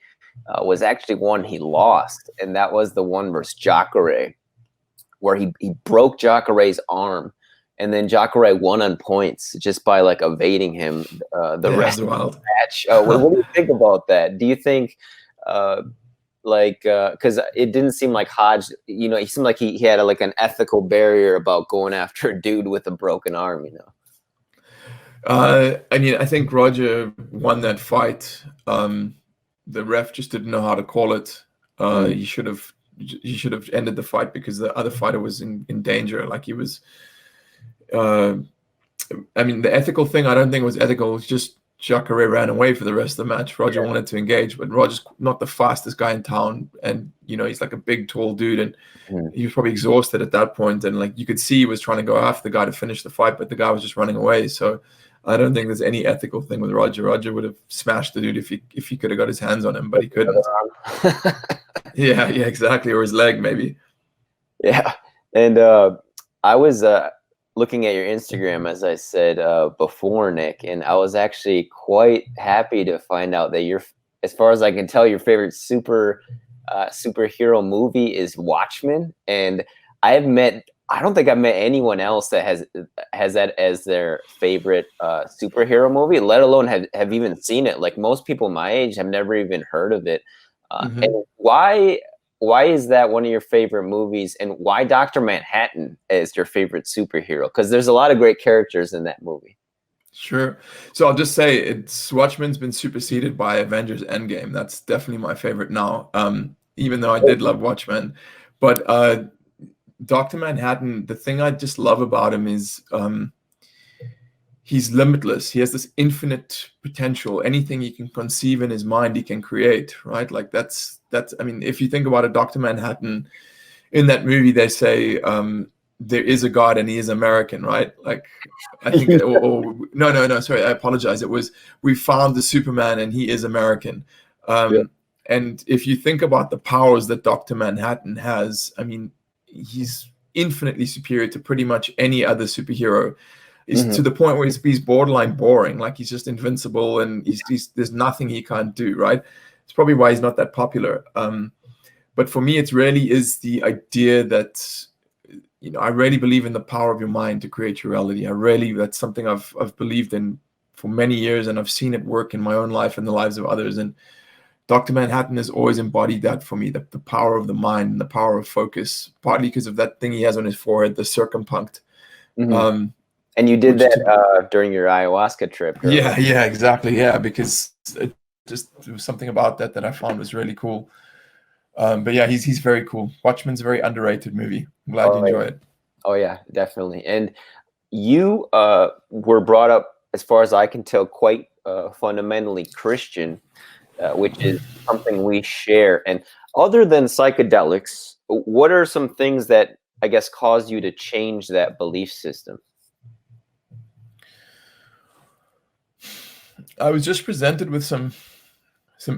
L: was actually one he lost, and that was the one versus Jacare, where he broke Jacare's arm, and then Jacare won on points just by like evading him the rest of the match. What do you think about that? Do you think because it didn't seem like Hodge, you know, he seemed like he had like an ethical barrier about going after a dude with a broken arm, you know?
G: I mean, I think Roger won that fight. The ref just didn't know how to call it. He should have ended the fight because the other fighter was in danger. Like he was. I mean, the ethical thing, I don't think it was ethical. It was just Jacare ran away for the rest of the match. Roger wanted to engage, but Roger's not the fastest guy in town, and you know he's like a big, tall dude, and he was probably exhausted at that point. And like you could see, he was trying to go after the guy to finish the fight, but the guy was just running away. So I don't think there's any ethical thing with Roger. Roger would have smashed the dude if he could have got his hands on him, but he couldn't. yeah, exactly, or his leg maybe.
L: Yeah, and I was looking at your Instagram, as I said before, Nick, and I was actually quite happy to find out that as far as I can tell, your favorite superhero movie is Watchmen. And I don't think I've met anyone else that has that as their favorite superhero movie, let alone have even seen it. Like most people my age have never even heard of it. And why is that one of your favorite movies, and why Dr. Manhattan is your favorite superhero? Because there's a lot of great characters in that movie.
G: Sure. So I'll just say Watchmen's been superseded by Avengers Endgame. That's definitely my favorite now, even though I did love Watchmen. But Dr. Manhattan, the thing I just love about him is he's limitless. He has this infinite potential. Anything he can conceive in his mind, he can create, right? Like that's, I mean, if you think about it, Dr. Manhattan, in that movie, they say there is a God and he is American, right? Like, I think, no, sorry, I apologize. It was, we found the Superman and he is American. And if you think about the powers that Dr. Manhattan has, I mean, he's infinitely superior to pretty much any other superhero. Is to the point where he's borderline boring. Like he's just invincible, and he's there's nothing he can't do, right? It's probably why he's not that popular. But for me, it really is the idea that, you know, I really believe in the power of your mind to create your reality. That's something I've believed in for many years, and I've seen it work in my own life and the lives of others. And Dr. Manhattan has always embodied that for me, the power of the mind and the power of focus, partly because of that thing he has on his forehead, the circumpunct.
L: And you did that during your ayahuasca trip.
G: Yeah, exactly. Yeah, because there was something about that I found was really cool. But yeah, he's very cool. Watchmen's a very underrated movie. I'm glad you enjoy it.
L: Oh yeah, definitely. And you were brought up, as far as I can tell, quite fundamentally Christian, which is something we share. And other than psychedelics, what are some things that I guess caused you to change that belief system?
G: I was just presented with some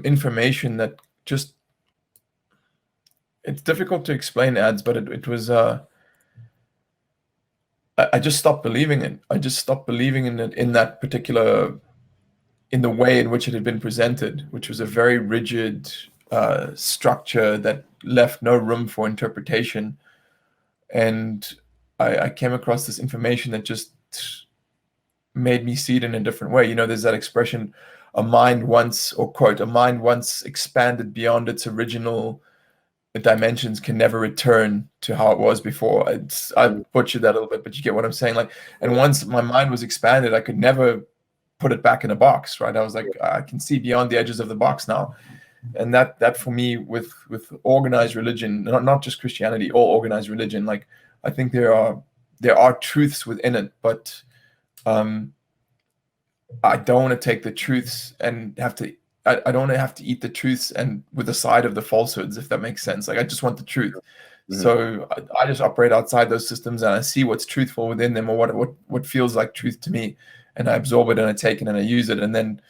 G: information that just, it's difficult to explain, Ads, but it was I just stopped believing it. I just stopped believing in it, in that particular, in the way in which it had been presented, which was a very rigid structure that left no room for interpretation. And I came across this information that just made me see it in a different way. You know, there's that expression, a mind once expanded beyond its original dimensions can never return to how it was before. I butchered that a little bit, but you get what I'm saying. Like, and once my mind was expanded, I could never put it back in a box, right? I was like, I can see beyond the edges of the box now. And that for me, with organized religion, not just Christianity, all organized religion, like, I think there are truths within it, but I don't want to take the truths and I don't want to have to eat the truths and with the side of the falsehoods, if that makes sense. Like, I just want the truth. So I just operate outside those systems, and I see what's truthful within them, or what feels like truth to me, and I absorb it and I take it and I use it. And then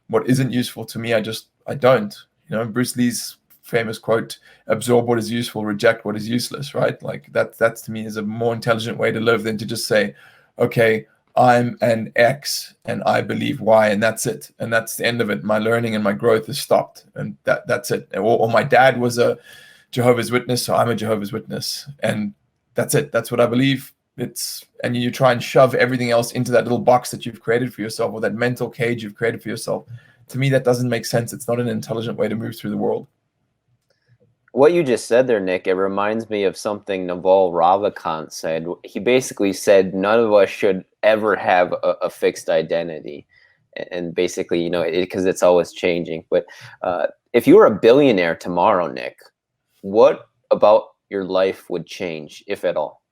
G: what isn't useful to me, I don't. You know, Bruce Lee's famous quote, absorb what is useful, reject what is useless, right? Like that to me is a more intelligent way to live than to just say, okay, I'm an X and I believe Y, and that's it. And that's the end of it. My learning and my growth has stopped, and that's it. Or my dad was a Jehovah's Witness, so I'm a Jehovah's Witness, and that's it. That's what I believe. And you try and shove everything else into that little box that you've created for yourself, or that mental cage you've created for yourself. To me, that doesn't make sense. It's not an intelligent way to move through the world.
L: What you just said there, Nic, it reminds me of something Naval Ravikant said. He basically said none of us should ever have a fixed identity. And basically, you know, because it's always changing. But if you were a billionaire tomorrow, Nic, what about your life would change, if at all?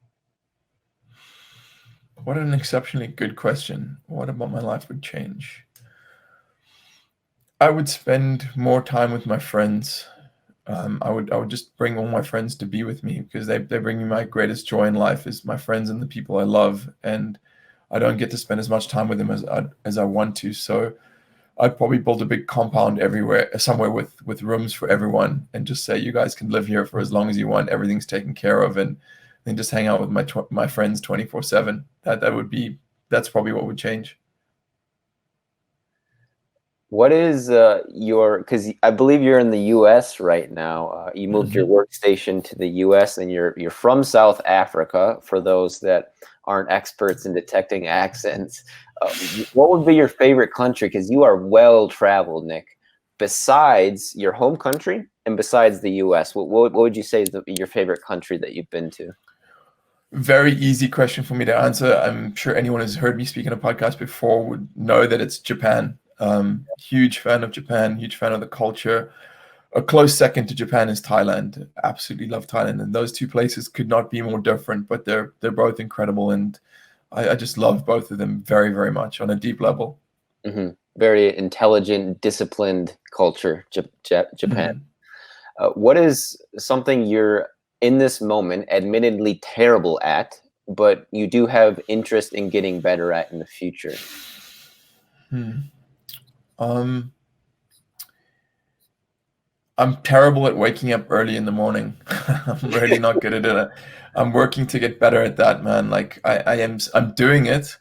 G: What an exceptionally good question. What about my life would change? I would spend more time with my friends. I would just bring all my friends to be with me, because they bring me my greatest joy in life is my friends and the people I love, and I don't get to spend as much time with them as I want to. So I'd probably build a big compound somewhere with rooms for everyone, and just say, you guys can live here for as long as you want. Everything's taken care of, and then just hang out with my friends 24/7. That's probably what would change.
L: What is because I believe you're in the U.S. right now. You moved your workstation to the U.S. and you're from South Africa. For those that aren't experts in detecting accents, what would be your favorite country? Because you are well traveled, Nic. Besides your home country and besides the U.S., what would you say is your favorite country that you've been to?
G: Very easy question for me to answer. I'm sure anyone who's heard me speak in a podcast before would know that it's Japan. Huge fan of Japan, huge fan of the culture. A close second to Japan is Thailand. Absolutely love Thailand, and those two places could not be more different, but they're both incredible, and I just love both of them very, very much on a deep level.
L: Mm-hmm. Very intelligent, disciplined culture, Japan. What is something you're in this moment admittedly terrible at, but you do have interest in getting better at in the future?
G: I'm terrible at waking up early in the morning. I'm really not good at it. I'm working to get better at that, man. Like I'm doing it,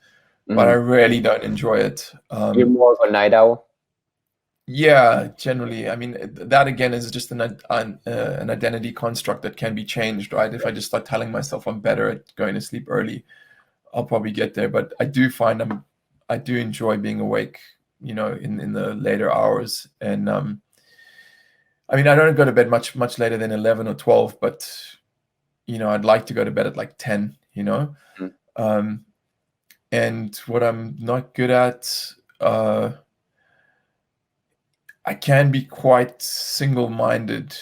G: but I really don't enjoy it.
L: You're more of a night owl?
G: Yeah, generally. I mean, that again is just an identity construct that can be changed, right? If I just start telling myself I'm better at going to sleep early, I'll probably get there. But I do find I do enjoy being awake, you know, in the later hours. And I mean, I don't go to bed much later than 11 or 12, but you know, I'd like to go to bed at like 10, you know. And what I'm not good at, I can be quite single-minded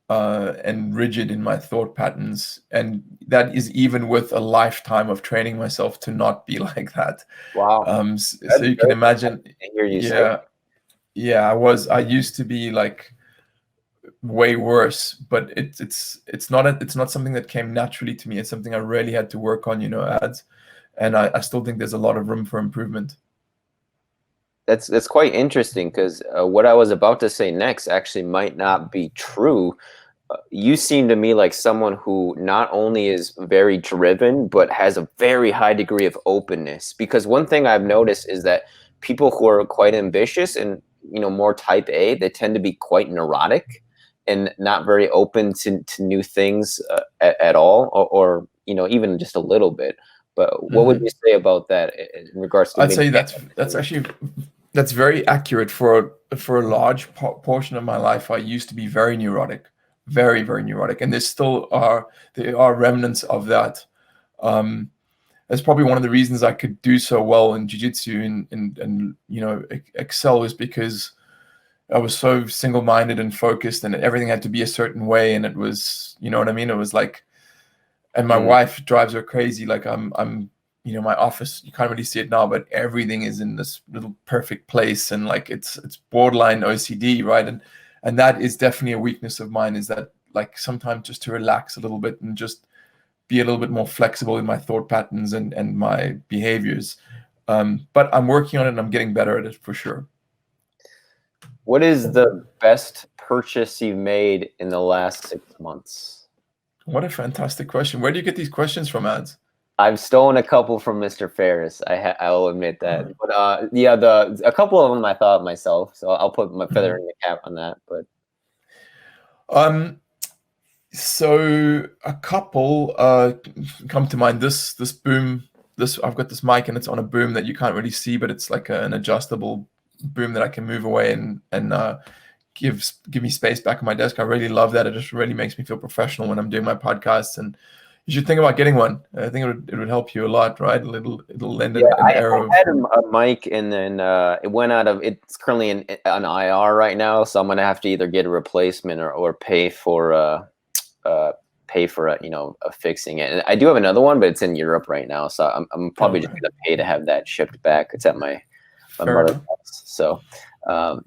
G: and rigid in my thought patterns, and that is even with a lifetime of training myself to not be like that.
L: Wow.
G: So you can imagine. Yeah, I used to be like way worse, but it's not something that came naturally to me. It's something I really had to work on, you know, Ads, and I still think there's a lot of room for improvement.
L: That's quite interesting, because what I was about to say next actually might not be true. You seem to me like someone who not only is very driven, but has a very high degree of openness. Because one thing I've noticed is that people who are quite ambitious and, you know, more type A, they tend to be quite neurotic and not very open to new things at all, or you know, even just a little bit. But what would you say about that in regards to?
G: I'd say that's very accurate. For a large portion of my life, I used to be very neurotic, very, very neurotic, and there are remnants of that. That's probably one of the reasons I could do so well in Jiu-Jitsu and you know, excel, is because I was so single-minded and focused, and everything had to be a certain way, and it was, you know what I mean? It was like, and my wife drives her crazy. Like I'm, you know, my office, you can't really see it now, but everything is in this little perfect place, and like it's borderline OCD, right? And that is definitely a weakness of mine, is that like sometimes just to relax a little bit and just be a little bit more flexible in my thought patterns and my behaviors. But I'm working on it, and I'm getting better at it for sure.
L: What is the best purchase you've made in the last 6 months?
G: What a fantastic question. Where do you get these questions from, Ads?
L: I've stolen a couple from Mr. Ferris. I'll admit that. But a couple of them I thought myself, so I'll put my feather in the cap on that. But
G: so a couple come to mind. This boom. I've got this mic and it's on a boom that you can't really see, but it's like an adjustable boom that I can move away and give me space back on my desk. I really love that. It just really makes me feel professional when I'm doing my podcasts. And you should think about getting one. I think it would help you a lot, right? It'll lend an air.
L: I had a mic, and then it went out of. It's currently on IR right now, so I'm gonna have to either get a replacement or pay for fixing it. And I do have another one, but it's in Europe right now, so I'm probably just gonna pay to have that shipped back. It's at my mother's house. So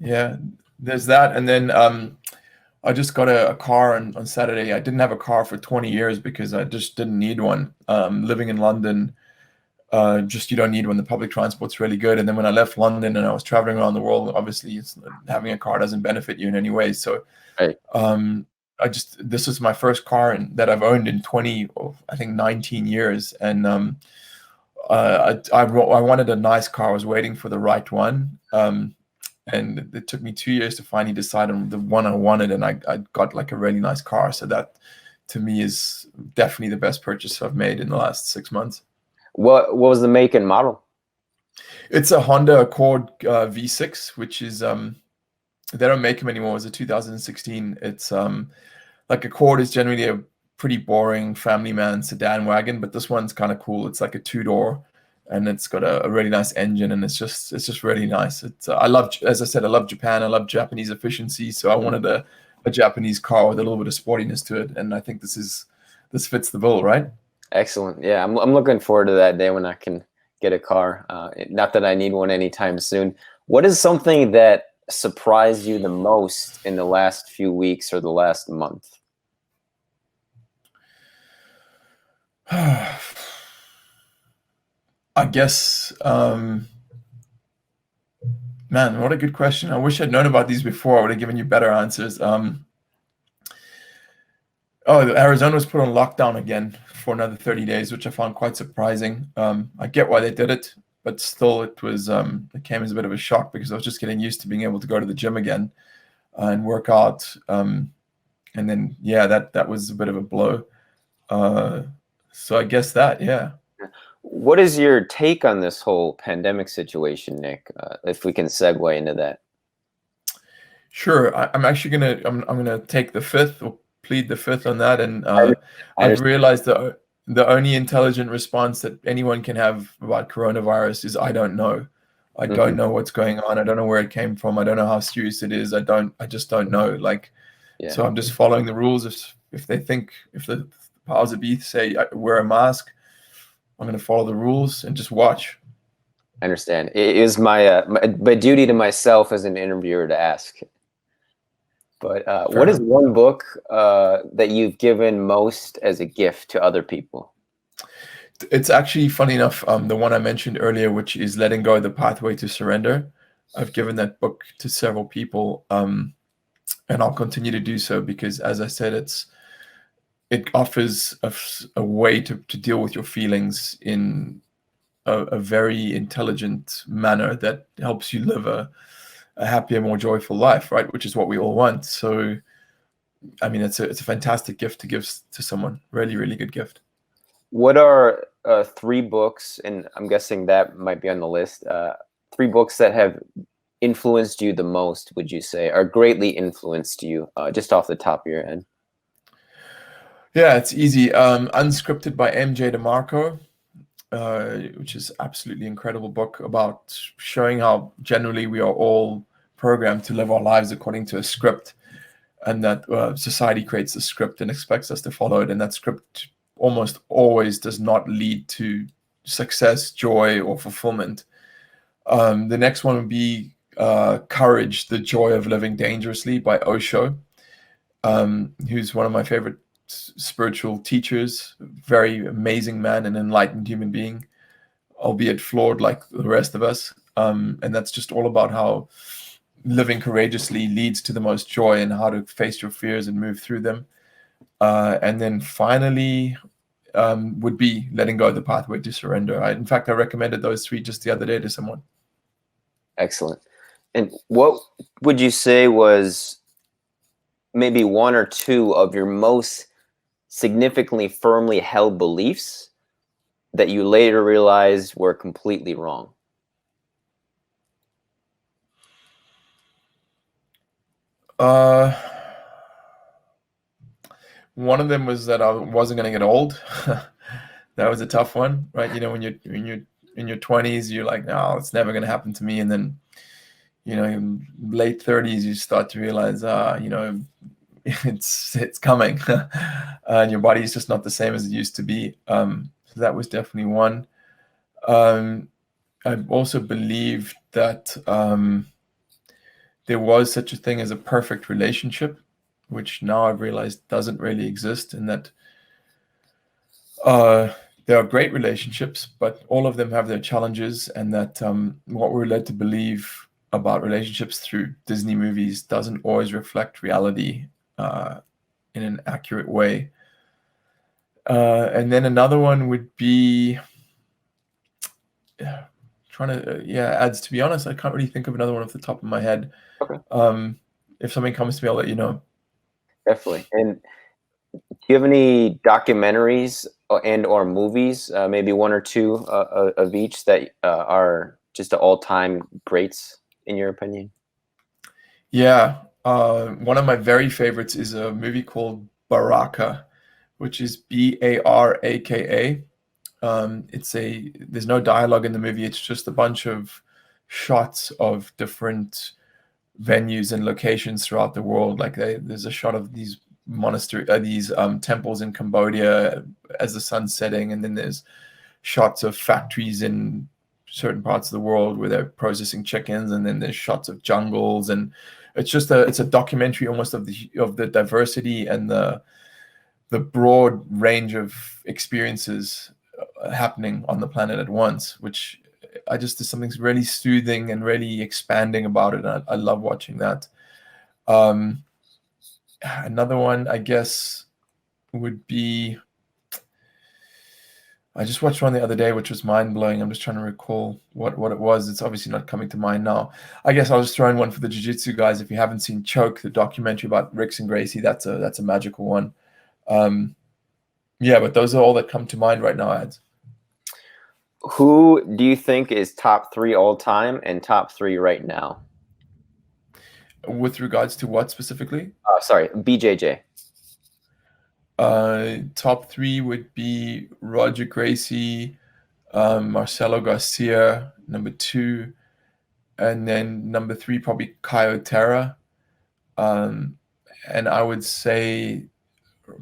G: yeah, there's that, and then I just got a car on Saturday. I didn't have a car for 20 years because I just didn't need one. Living in London, you don't need one. The public transport's really good. And then when I left London and I was traveling around the world, obviously having a car doesn't benefit you in any way. So
L: right.
G: This is my first car that I've owned in 19 years. And I wanted a nice car. I was waiting for the right one. And it took me 2 years to finally decide on the one I wanted, and I got like a really nice car. So that, to me, is definitely the best purchase I've made in the last 6 months.
L: What was the make and model?
G: It's a Honda Accord V6, which is they don't make them anymore. It's a 2016. It's like Accord is generally a pretty boring family man sedan wagon, but this one's kind of cool. It's like a 2-door. And it's got a really nice engine, and it's just really nice. As I said, I love Japan. I love Japanese efficiency, so I wanted a Japanese car with a little bit of sportiness to it, and I think this fits the bill, right?
L: Excellent. Yeah, I'm looking forward to that day when I can get a car. Not that I need one anytime soon. What is something that surprised you the most in the last few weeks or the last month?
G: I guess, man, what a good question. I wish I'd known about these before. I would have given you better answers. Arizona was put on lockdown again for another 30 days, which I found quite surprising. I get why they did it, but still it came as a bit of a shock because I was just getting used to being able to go to the gym again and work out. And then, yeah, that was a bit of a blow. So I guess that, yeah.
L: What is your take on this whole pandemic situation, Nic? If we can segue into that.
G: Sure. I'm actually gonna take the fifth or plead the fifth on that, and I've realized that the only intelligent response that anyone can have about coronavirus is I don't know. I don't know what's going on. I don't know where it came from. I don't know how serious it is. I just don't know. So I'm just following the rules. If the powers that be say wear a mask, I'm going to follow the rules and just watch.
L: I understand. It is my duty to myself as an interviewer to ask. But what is one book that you've given most as a gift to other people?
G: It's actually, funny enough, the one I mentioned earlier, which is Letting Go, The Pathway to Surrender. I've given that book to several people, and I'll continue to do so because, as I said, it offers a way to deal with your feelings in a very intelligent manner that helps you live a happier, more joyful life, right? Which is what we all want. So, I mean, it's a fantastic gift to give to someone. Really, really good gift.
L: What are 3 books, and I'm guessing that might be on the list, 3 books that have influenced you the most, would you say, or greatly influenced you, just off the top of your head?
G: Yeah, it's easy. Unscripted by MJ DeMarco, which is absolutely incredible book about showing how generally we are all programmed to live our lives according to a script, and that society creates a script and expects us to follow it, and that script almost always does not lead to success, joy, or fulfillment. The next one would be Courage, The Joy of Living Dangerously by Osho, who's one of my favorite spiritual teachers, very amazing man, an enlightened human being, albeit flawed like the rest of us. And that's just all about how living courageously leads to the most joy and how to face your fears and move through them. And then finally, would be letting go of the pathway to surrender. In fact, I recommended those 3 just the other day to someone.
L: Excellent. And what would you say was maybe 1 or 2 of your most significantly firmly held beliefs that you later realized were completely wrong?
G: One of them was that I wasn't going to get old. That was a tough one, right? You know, when you're in your 20s, you're like, no, it's never going to happen to me. And then, you know, in late 30s, you start to realize, you know, it's coming, and your body is just not the same as it used to be. So that was definitely one. I also believed that there was such a thing as a perfect relationship, which now I've realized doesn't really exist, and that there are great relationships, but all of them have their challenges, and that what we're led to believe about relationships through Disney movies doesn't always reflect reality in an accurate way. And then another one would be ads. To be honest, I can't really think of another one off the top of my head.
L: Okay.
G: If something comes to me, I'll let you know.
L: Definitely. And do you have any documentaries and or movies, maybe 1 or 2 of each that are just the all-time greats in your opinion?
G: Yeah. One of my very favorites is a movie called Baraka, which is Baraka. There's no dialogue in the movie. It's just a bunch of shots of different venues and locations throughout the world. Like there's a shot of these temples in Cambodia as the sun's setting, and then there's shots of factories in certain parts of the world where they're processing chickens, and then there's shots of jungles, and it's a documentary almost of the diversity and the broad range of experiences happening on the planet at once, which there's something really soothing and really expanding about it. I love watching that. Another one, I guess, would be, I just watched one the other day, which was mind-blowing. I'm just trying to recall what it was. It's obviously not coming to mind now. I guess I'll just throw in one for the Jujitsu guys. If you haven't seen Choke, the documentary about Nic and Gracie, that's a magical one. But those are all that come to mind right now, Ads.
L: Who do you think is top 3 all time and top 3 right now?
G: With regards to what specifically?
L: Sorry, BJJ.
G: Top 3 would be Roger Gracie, Marcelo Garcia, number 2, and then number 3 probably Caio Terra. And I would say I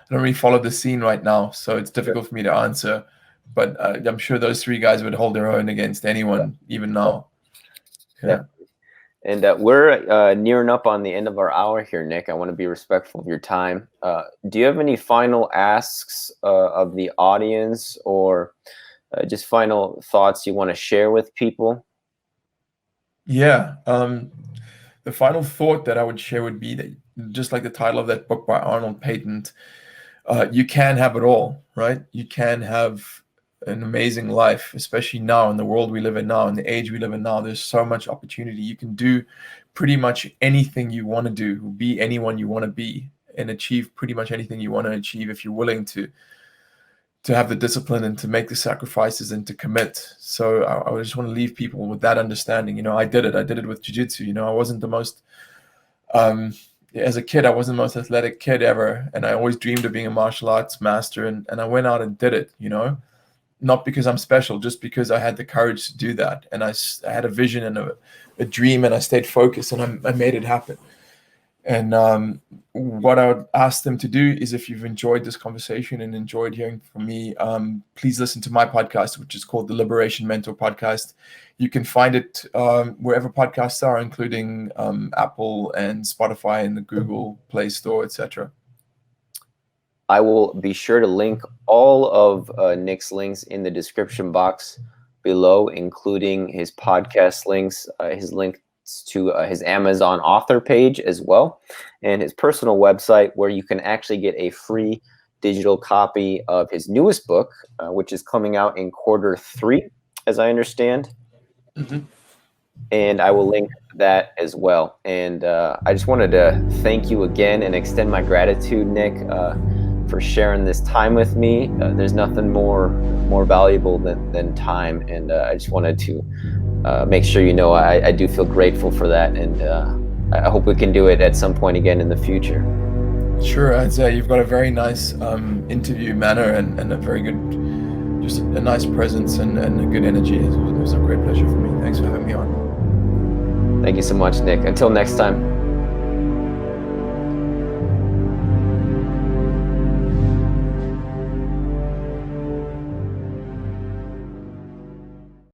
G: don't really follow the scene right now, so it's difficult for me to answer. But I'm sure those 3 guys would hold their own against anyone, even now. Yeah.
L: And we're nearing up on the end of our hour here, Nic. I want to be respectful of your time. Do you have any final asks of the audience, or just final thoughts you want to share with people?
G: Yeah. The final thought that I would share would be that, just like the title of that book by Arnold Patent, you can have it all, right? You can have an amazing life, especially now in the world we live in now, in the age we live in now. There's so much opportunity. You can do pretty much anything you want to do, be anyone you want to be, and achieve pretty much anything you want to achieve if you're willing to have the discipline and to make the sacrifices and to commit. So I just want to leave people with that understanding. You know, I did it with Jiu-Jitsu. You know, I wasn't the most as a kid, I wasn't the most athletic kid ever, and I always dreamed of being a martial arts master, and I went out and did it, you know. Not because I'm special, just because I had the courage to do that. And I had a vision and a dream, and I stayed focused, and I made it happen. And what I would ask them to do is, if you've enjoyed this conversation and enjoyed hearing from me, please listen to my podcast, which is called the Liberation Mentor Podcast. You can find it wherever podcasts are, including Apple and Spotify and the Google Play Store, etc.
L: I will be sure to link all of Nic's links in the description box below, including his podcast links, his links to his Amazon author page as well, and his personal website, where you can actually get a free digital copy of his newest book, which is coming out in Q3, as I understand. And I will link that as well. And I just wanted to thank you again and extend my gratitude, Nic, for sharing this time with me. There's nothing more valuable than time, and I just wanted to make sure you know I do feel grateful for that, and I hope we can do it at some point again in the future.
G: Sure, I'd say you've got a very nice interview manner and a very good, just a nice presence and a good energy. It was a great pleasure for me. Thanks for having me on.
L: Thank you so much, Nic. Until next time.